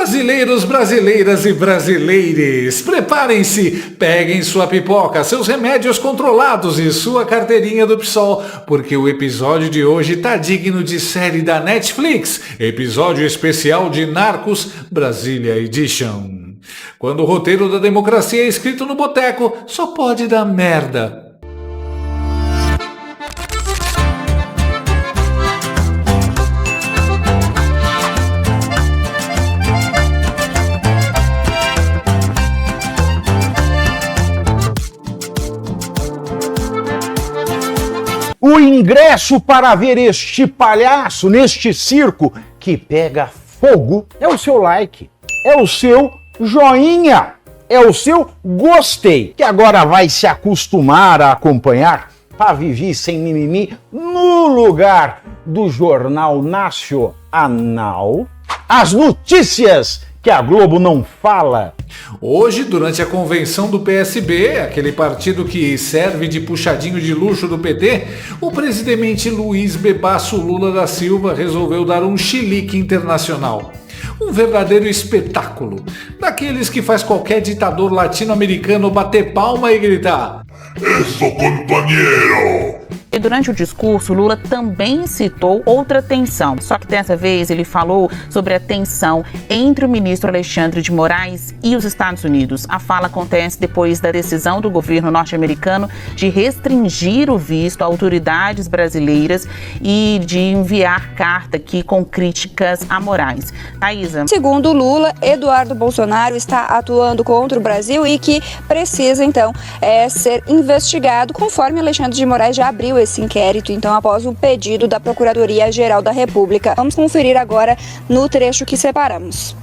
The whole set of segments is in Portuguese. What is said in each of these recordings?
Brasileiros, brasileiras e brasileires, preparem-se, peguem sua pipoca, seus remédios controlados e sua carteirinha do PSOL, porque o episódio de hoje tá digno de série da Netflix, episódio especial de Narcos Brasília Edition. Quando o roteiro da democracia é escrito no boteco, só pode dar merda. O ingresso para ver este palhaço neste circo que pega fogo é o seu like, é o seu joinha, é o seu gostei, que agora vai se acostumar a acompanhar para viver sem mimimi no lugar do Jornal Nacional, as notícias que a Globo não fala. Hoje, durante a convenção do PSB, aquele partido que serve de puxadinho de luxo do PT, o presidente Luiz Bebasso Lula da Silva resolveu dar um chilique internacional. Um verdadeiro espetáculo, daqueles que faz qualquer ditador latino-americano bater palma e gritar: "Isso, companheiro!" E durante o discurso, Lula também citou outra tensão, só que dessa vez ele falou sobre a tensão entre o ministro Alexandre de Moraes e os Estados Unidos. A fala acontece depois da decisão do governo norte-americano de restringir o visto a autoridades brasileiras e de enviar carta aqui com críticas a Moraes. Thaisa. Segundo Lula, Eduardo Bolsonaro está atuando contra o Brasil e que precisa, então, ser investigado, conforme Alexandre de Moraes já abriu esse inquérito, então, após o pedido da Procuradoria-Geral da República. Vamos conferir agora no trecho que separamos.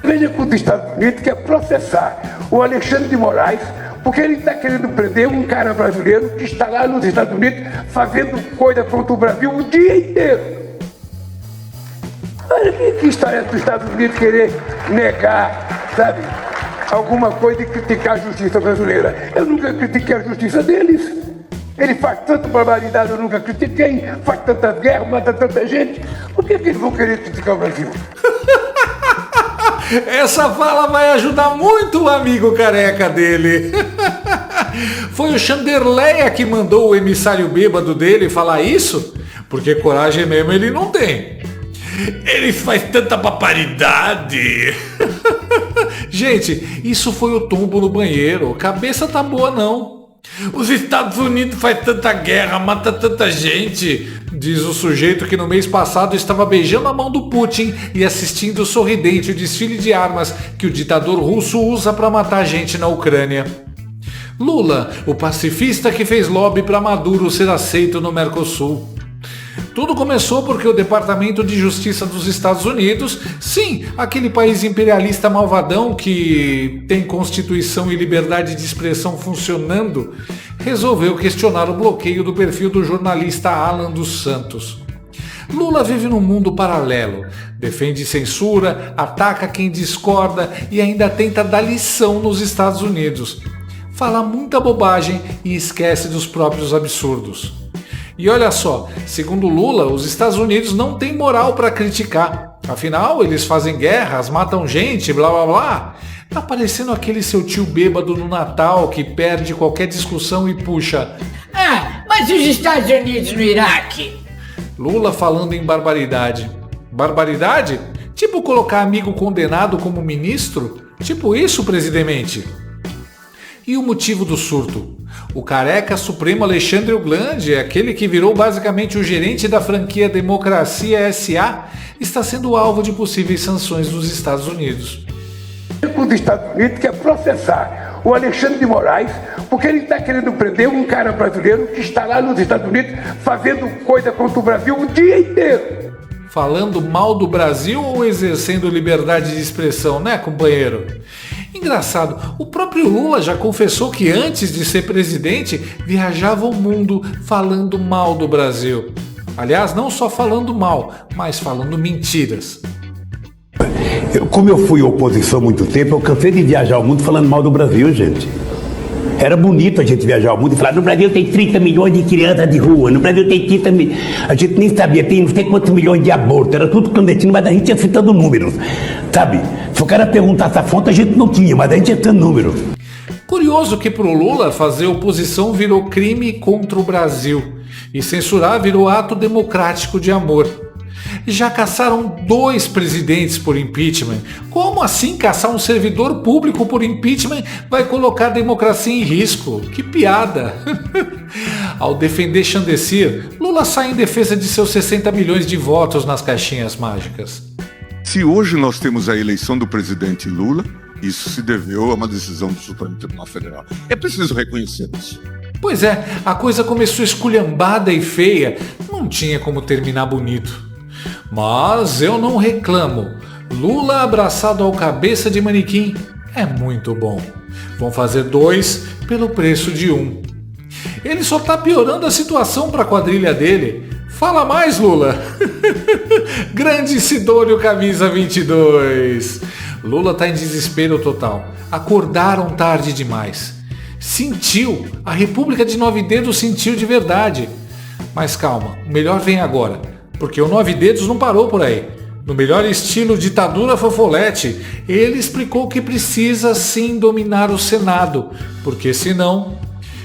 Veja que os Estados Unidos quer processar o Alexandre de Moraes porque ele está querendo prender um cara brasileiro que está lá nos Estados Unidos fazendo coisa contra o Brasil o dia inteiro. Olha que história dos Estados Unidos querer negar, sabe, alguma coisa e criticar a justiça brasileira. Eu nunca critiquei a justiça deles. Ele faz tanta barbaridade, eu nunca critiquei, faz tanta guerra, mata tanta gente. Por que eles vão querer criticar o Brasil? Essa fala vai ajudar muito o amigo careca dele. Foi o Chanderleia que mandou o emissário bêbado dele falar isso? Porque coragem mesmo ele não tem. Ele faz tanta barbaridade. Gente, isso foi o tombo no banheiro. Cabeça tá boa não. Os Estados Unidos faz tanta guerra, mata tanta gente, diz o sujeito que no mês passado estava beijando a mão do Putin e assistindo sorridente o desfile de armas que o ditador russo usa para matar gente na Ucrânia. Lula, o pacifista que fez lobby para Maduro ser aceito no Mercosul. Tudo começou porque o Departamento de Justiça dos Estados Unidos, sim, aquele país imperialista malvadão que tem Constituição e liberdade de expressão funcionando, resolveu questionar o bloqueio do perfil do jornalista Alan dos Santos. Lula vive num mundo paralelo, defende censura, ataca quem discorda e ainda tenta dar lição nos Estados Unidos. Fala muita bobagem e esquece dos próprios absurdos. E olha só, segundo Lula, os Estados Unidos não têm moral para criticar. Afinal, eles fazem guerras, matam gente, blá blá blá. Tá parecendo aquele seu tio bêbado no Natal que perde qualquer discussão e puxa: "Ah, mas e os Estados Unidos no Iraque?" Lula falando em barbaridade. Barbaridade? Tipo colocar amigo condenado como ministro? Tipo isso, presidente? E o motivo do surto? O careca supremo Alexandre Oglandi, aquele que virou basicamente o gerente da franquia Democracia S.A., está sendo alvo de possíveis sanções dos Estados Unidos. Os Estados Unidos quer processar o Alexandre de Moraes porque ele está querendo prender um cara brasileiro que está lá nos Estados Unidos fazendo coisa contra o Brasil o dia inteiro. Falando mal do Brasil ou exercendo liberdade de expressão, né, companheiro? Engraçado, o próprio Lula já confessou que antes de ser presidente viajava o mundo falando mal do Brasil. Aliás, não só falando mal, mas falando mentiras. Como eu fui oposição há muito tempo, eu cansei de viajar o mundo falando mal do Brasil, gente. Era bonito a gente viajar ao mundo e falar: no Brasil tem 30 milhões de crianças de rua, no Brasil tem 30 milhões. A gente nem sabia, tem não sei quantos milhões de abortos, era tudo clandestino, mas a gente ia citando números, sabe? Se o cara perguntasse a fonte, a gente não tinha, mas a gente tinha número. Curioso que pro Lula fazer oposição virou crime contra o Brasil e censurar virou ato democrático de amor. Já caçaram 2 presidentes por impeachment. Como assim caçar um servidor público por impeachment vai colocar a democracia em risco? Que piada! Ao defender Chandesir, Lula sai em defesa de seus 60 milhões de votos nas caixinhas mágicas. Se hoje nós temos a eleição do presidente Lula, isso se deveu a uma decisão do Supremo Tribunal Federal. É preciso reconhecer isso. Pois é, a coisa começou esculhambada e feia, não tinha como terminar bonito. Mas eu não reclamo. Lula abraçado ao cabeça de manequim é muito bom. Vão fazer 2 pelo preço de 1. Ele só tá piorando a situação para a quadrilha dele. Fala mais, Lula! Grande Sidônio Camisa 22. Lula tá em desespero total. Acordaram tarde demais. Sentiu, a República de 9 Dedos sentiu de verdade. Mas calma, o melhor vem agora, porque o 9 Dedos não parou por aí. No melhor estilo ditadura fofolete, ele explicou que precisa sim dominar o Senado, porque senão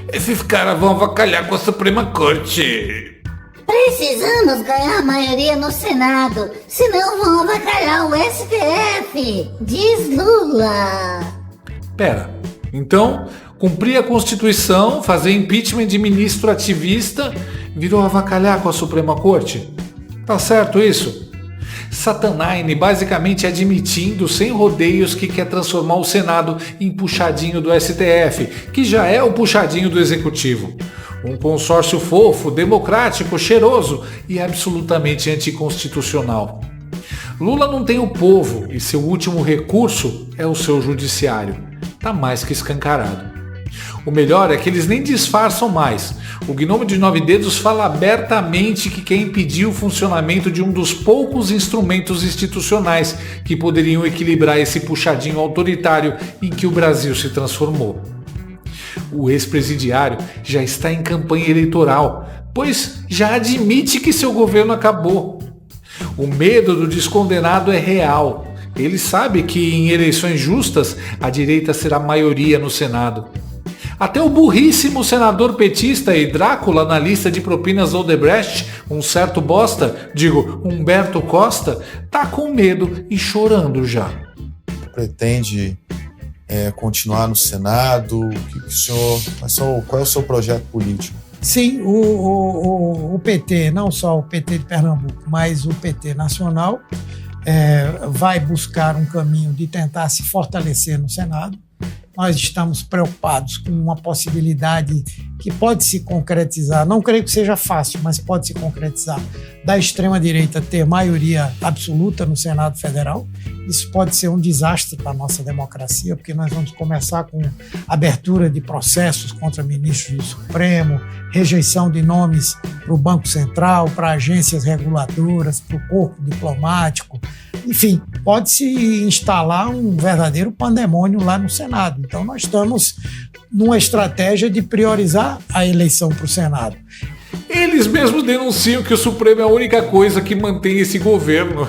esses caras vão avacalhar com a Suprema Corte. Precisamos ganhar a maioria no Senado, senão vão avacalhar o STF, diz Lula. Pera, então cumprir a Constituição, fazer impeachment de ministro ativista, virou avacalhar com a Suprema Corte? Tá certo isso? Satanaine basicamente admitindo sem rodeios que quer transformar o Senado em puxadinho do STF, que já é o puxadinho do Executivo. Um consórcio fofo, democrático, cheiroso e absolutamente anticonstitucional. Lula não tem o povo e seu último recurso é o seu judiciário. Tá mais que escancarado. O melhor é que eles nem disfarçam mais. O Gnomo de 9 Dedos fala abertamente que quer impedir o funcionamento de um dos poucos instrumentos institucionais que poderiam equilibrar esse puxadinho autoritário em que o Brasil se transformou. O ex-presidiário já está em campanha eleitoral, pois já admite que seu governo acabou. O medo do descondenado é real. Ele sabe que em eleições justas a direita será maioria no Senado. Até o burríssimo senador petista e Drácula na lista de propinas Odebrecht, um certo bosta, digo, Humberto Costa, tá com medo e chorando já. Pretende continuar no Senado? Qual é o seu projeto político? Sim, o PT, não só o PT de Pernambuco, mas o PT nacional, vai buscar um caminho de tentar se fortalecer no Senado. Nós estamos preocupados com uma possibilidade que pode se concretizar, não creio que seja fácil, mas pode se concretizar, da extrema-direita ter maioria absoluta no Senado Federal. Isso pode ser um desastre para a nossa democracia, porque nós vamos começar com abertura de processos contra ministros do Supremo, rejeição de nomes para o Banco Central, para agências reguladoras, para o corpo diplomático. Enfim, pode-se instalar um verdadeiro pandemônio lá no Senado. Então, nós estamos numa estratégia de priorizar a eleição para o Senado. Eles mesmos denunciam que o Supremo é a única coisa que mantém esse governo.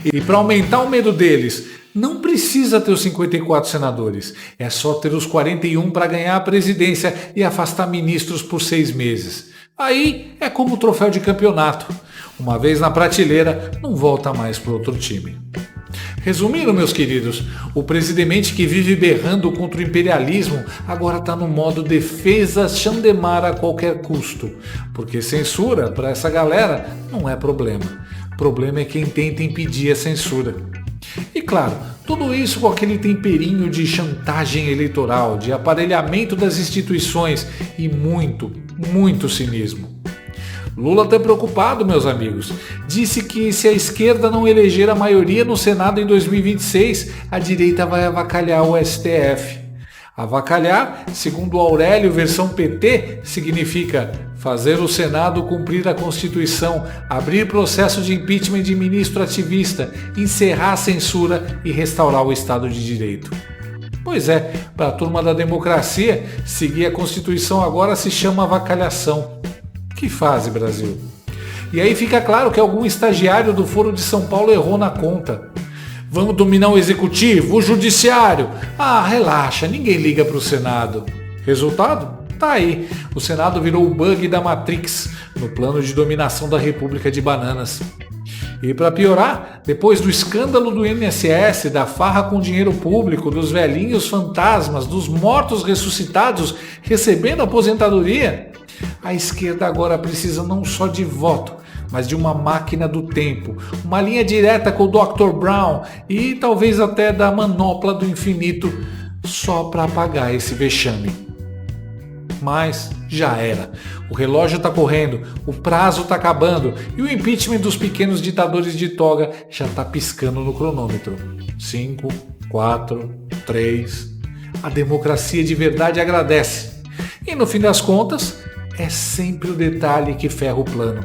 E para aumentar o medo deles, não precisa ter os 54 senadores. É só ter os 41 para ganhar a presidência e afastar ministros por 6 meses. Aí é como o troféu de campeonato. Uma vez na prateleira, não volta mais para outro time. Resumindo, meus queridos, o presidente que vive berrando contra o imperialismo agora está no modo defesa Xandemar a qualquer custo. Porque censura, para essa galera, não é problema. O problema é quem tenta impedir a censura. E claro, tudo isso com aquele temperinho de chantagem eleitoral, de aparelhamento das instituições e muito, muito cinismo. Lula está preocupado, meus amigos. Disse que se a esquerda não eleger a maioria no Senado em 2026, a direita vai avacalhar o STF. Avacalhar, segundo Aurélio versão PT, significa fazer o Senado cumprir a Constituição, abrir processo de impeachment de ministro ativista, encerrar a censura e restaurar o Estado de Direito. Pois é, para a turma da democracia, seguir a Constituição agora se chama avacalhação. Que fase, Brasil? E aí fica claro que algum estagiário do Foro de São Paulo errou na conta. Vamos dominar o executivo, o judiciário. Ah, relaxa, ninguém liga para o Senado. Resultado? Tá aí. O Senado virou o bug da Matrix no plano de dominação da República de Bananas. E para piorar, depois do escândalo do INSS, da farra com dinheiro público, dos velhinhos fantasmas, dos mortos ressuscitados recebendo aposentadoria, a esquerda agora precisa não só de voto, mas de uma máquina do tempo, uma linha direta com o Dr. Brown e talvez até da manopla do infinito, só para apagar esse vexame. Mas já era. O relógio está correndo, o prazo está acabando e o impeachment dos pequenos ditadores de toga já está piscando no cronômetro. 5, 4, 3. A democracia de verdade agradece. E no fim das contas, é sempre o detalhe que ferra o plano.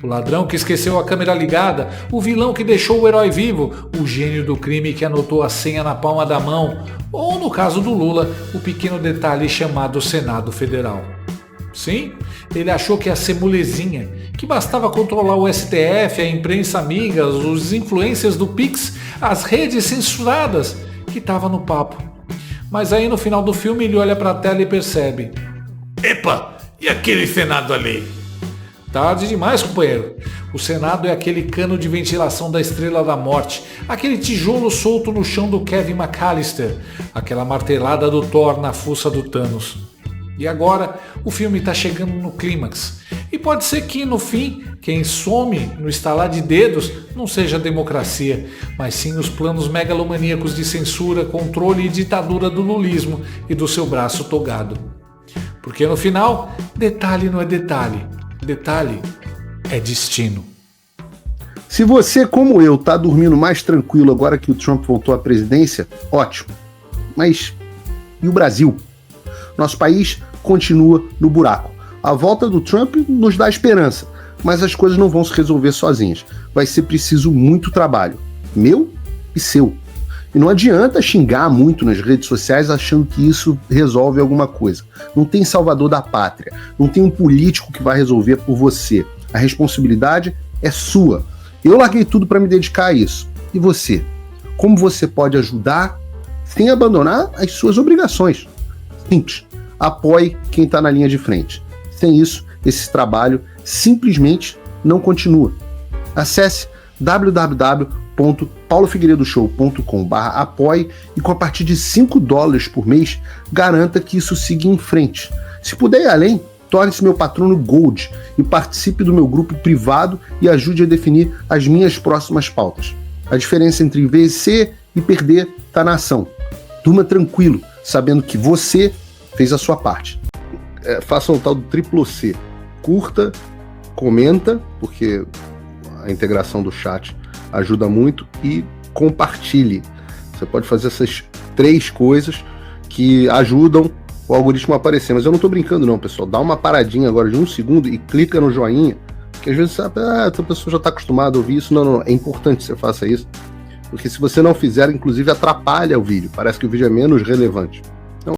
O ladrão que esqueceu a câmera ligada, o vilão que deixou o herói vivo, o gênio do crime que anotou a senha na palma da mão, ou no caso do Lula, o pequeno detalhe chamado Senado Federal. Sim, ele achou que ia ser molezinha, que bastava controlar o STF, a imprensa amiga, os influencers do Pix, as redes censuradas, que tava no papo. Mas aí no final do filme ele olha pra tela e percebe: epa, e aquele Senado ali? Tarde demais, companheiro. O Senado é aquele cano de ventilação da Estrela da Morte, aquele tijolo solto no chão do Kevin McAllister, aquela martelada do Thor na fuça do Thanos. E agora o filme está chegando no clímax. E pode ser que no fim, quem some no estalar de dedos não seja a democracia, mas sim os planos megalomaníacos de censura, controle e ditadura do lulismo e do seu braço togado. Porque no final, detalhe não é detalhe. Detalhe é destino. Se você, como eu, tá dormindo mais tranquilo agora que o Trump voltou à presidência, ótimo. Mas e o Brasil? Nosso país continua no buraco. A volta do Trump nos dá esperança, mas as coisas não vão se resolver sozinhas. Vai ser preciso muito trabalho, meu e seu. E não adianta xingar muito nas redes sociais achando que isso resolve alguma coisa. Não tem salvador da pátria, não tem um político que vai resolver por você. A responsabilidade é sua. Eu larguei tudo para me dedicar a isso. E você? Como você pode ajudar sem abandonar as suas obrigações? Simples. Apoie quem está na linha de frente. Sem isso, esse trabalho simplesmente não continua. Acesse www.paulofigueiredoshow.com/apoie e com a partir de $5 por mês, garanta que isso siga em frente. Se puder ir além, torne-se meu patrono Gold e participe do meu grupo privado e ajude a definir as minhas próximas pautas. A diferença entre vencer e perder está na ação. Durma tranquilo, sabendo que você fez a sua parte. Faça o tal do triplo C. Curta, comenta, porque a integração do chat ajuda muito, e compartilhe. Você pode fazer essas 3 coisas que ajudam o algoritmo a aparecer. Mas eu não tô brincando não, pessoal. Dá uma paradinha agora de 1 segundo e clica no joinha, porque às vezes a pessoa já está acostumada a ouvir isso. Não, é importante que você faça isso, porque se você não fizer, inclusive atrapalha o vídeo. Parece que o vídeo é menos relevante.